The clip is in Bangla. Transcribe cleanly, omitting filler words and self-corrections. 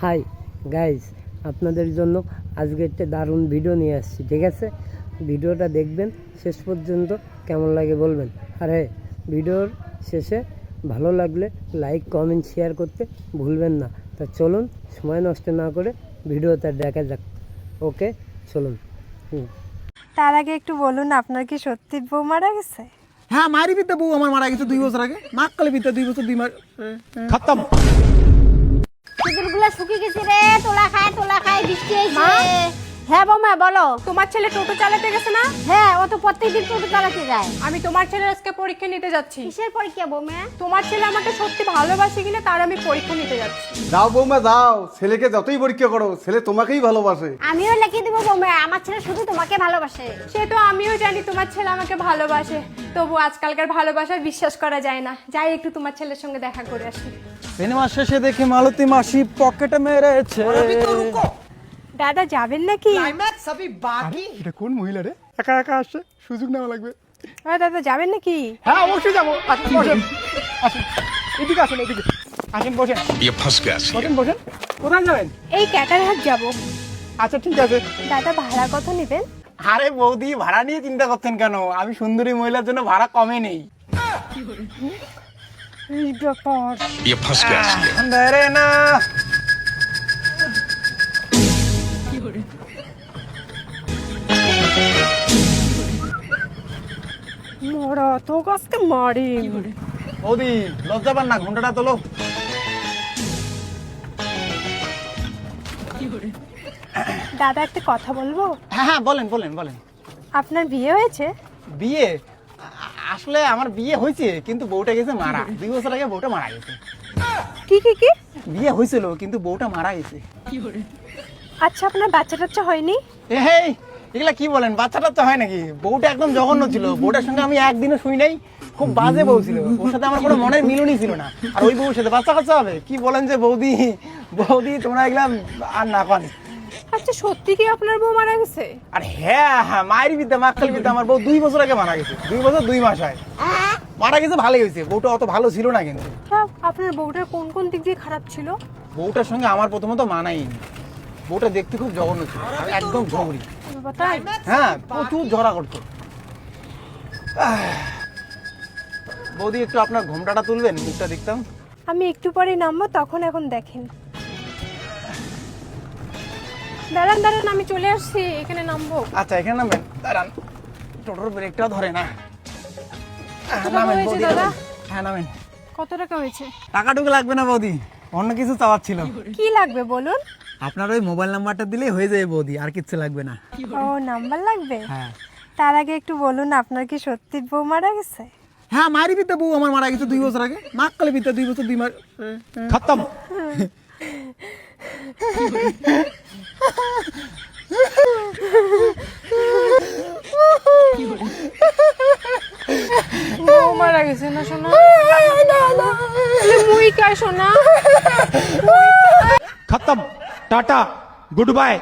হাই গাইস, আপনাদের জন্য আজকে একটা দারুণ ভিডিও নিয়ে আসছি। ঠিক আছে, ভিডিওটা দেখবেন শেষ পর্যন্ত, কেমন লাগে বলবেন। আর হ্যাঁ, ভিডিওর শেষে ভালো লাগলে লাইক কমেন্ট শেয়ার করতে ভুলবেন না। তা চলুন সময় নষ্ট না করে ভিডিওটা দেখা যাক। ওকে চলুন। তার আগে একটু বলুন, আপনার কি সত্যি বউ মারা গেছে? হ্যাঁ, মারি বিদ্যা বউ আমার মারা গেছে 2 বছর আগে। মাকালে বিদ্যা 2 বছর 2 মাস খতম। সিঁদুরগুলো শুকিয়ে গেছে রে, তোলা খায় বৃষ্টি হয়েছে। হ্যাঁ বৌমা বলো। তোমার ছেলে টোটো চালাতে গেছে না? হ্যাঁ, ও তো প্রত্যেকদিন টোটো চালাতে যায়। আমি তোমার ছেলের আজকে পরীক্ষা নিতে যাচ্ছি। কিসের পরীক্ষা বৌমা? তোমার ছেলে আমাকে সত্যি ভালোবাসে কিনা তার আমি পরীক্ষা নিতে যাচ্ছি। যাও বৌমা যাও, ছেলেকে যতই পরীক্ষা করো ছেলে তোমাকেই ভালোবাসে। আমিও লিখে দেবো বৌমা, আমার ছেলে শুধু তোমাকে ভালোবাসে। সে তো আমিও জানি তোমার ছেলে আমাকে ভালোবাসে, তবু আজকালকার ভালোবাসায় বিশ্বাস করা যায় না। যাই একটু তোমার ছেলের সঙ্গে দেখা করে আসি। সিনেমা শেষে দেখি মালতী মাসি পকেটে মেরেছে। দাদা যাবেন নাকি? এটা কোন মহিলা রে? একা একা আসছে, সুযোগ নেওয়া লাগবে। হ্যাঁ দাদা যাবেন নাকি? হ্যাঁ অবশ্যই যাবো। আসুন বসেন, আসুন এদিকে, আসুন এদিকে আসুন, বসেন। বসেন বসেন। কোথায় যাবেন? এই ক্যাটারহাট যাব। আচ্ছা ঠিক আছে। দাদা ভাড়া কত নেবেন? আরে বৌদি, ভাড়া নিয়ে চিন্তা করছেন কেন? আমি সুন্দরী মহিলার জন্য ভাড়া কমে নেই। এই ব্যাপার। আরে না, মরা তো গাছকে মারি। বৌদি লজ্জা পান না, ঘন্টাটা তোলো। দাদা একটা কথা বলবো? হ্যাঁ হ্যাঁ, বলেন বলেন বলেন। আপনার বিয়ে হয়েছে? বিয়ে? আসলে আমার বিয়ে হয়েছে, কিন্তু বউটা গেছে মারা। 2 বছর আগে বউটা মারা গেছে। কি কি কি? বিয়ে হয়েছিল কিন্তু বউটা মারা গেছে। আচ্ছা, আপনার বাচ্চা টাচ্চা হয়নি? এই এগুলা কি বলেন? বাচ্চা টাচ্চা হয় নাকি? বউটা একদম জঘন্য ছিল। বউটার সঙ্গে আমি একদিনও শুই নাই। খুব বাজে বউ ছিল। ওর সাথে আমার কোনো মনের মিলনই ছিল না। আর ওই বউর সাথে বাচ্চা কাচ্চা হবে? কি বলেন যে বৌদি, বৌদি তোমরা এগুলা আর না কন। আচ্ছা, সত্যি কি আপনার বউ মারা গেছে? আর হ্যাঁ হ্যাঁ, মায়ের বিদ্যা মাকাল বিদ্যা, আমার বউ 2 বছর আগে মারা গেছে। 2 বছর 2 মাস হয় মারা গেছে। ভালোই হয়েছে, বউটা অত ভালো ছিল না। কিন্তু আপনার বউটার কোন কোন দিক দিয়ে খারাপ ছিল? বউটার সঙ্গে আমার প্রথমত মানায়নি। বউটা দেখতে খুব জঘন্য ছিল, আর একদম ঝগড়ি। তাই? হ্যাঁ, প্রচুর ঝগড়া করতো। বৌদি একটু আপনার ঘোমটাটা তুলবেন, মুখটা দেখতাম। আমি একটু পরে নামবো, তখন এখন দেখেন। দাঁড়ান দাঁড়ান, আমি চলে আসছি, এখানে নামবো। আচ্ছা এখানে নামবেন, দাঁড়ান। টোটোর ব্রেকটা ধরে না। টাকা নামেন হয়েছে বৌদি, দাদা? নামেন। হ্যাঁ নামেন। কত টাকা হয়েছে? টাকাটুকু লাগবে না বৌদি, অন্য কিছু চাওয়ার ছিল। কি লাগবে বলুন? আপনার ওই মোবাইল নাম্বারটা দিলেই হয়ে যাবে বৌদি, আর কিচ্ছু লাগবে না। ও, নাম্বার লাগবে? হ্যাঁ। তার আগে একটু বলুন, আপনার কি সত্যি বউ মারা গেছে? হ্যাঁ, মারি বিদ্যা বউ আমার মারা গেছে 2 বছর আগে। মাকালে বিদ্যা 2 বছর 2 মাস খতম। বউ মারা গেছে না সোনা? মুই কায় সোনা? खत्म टाटा गुड बाय।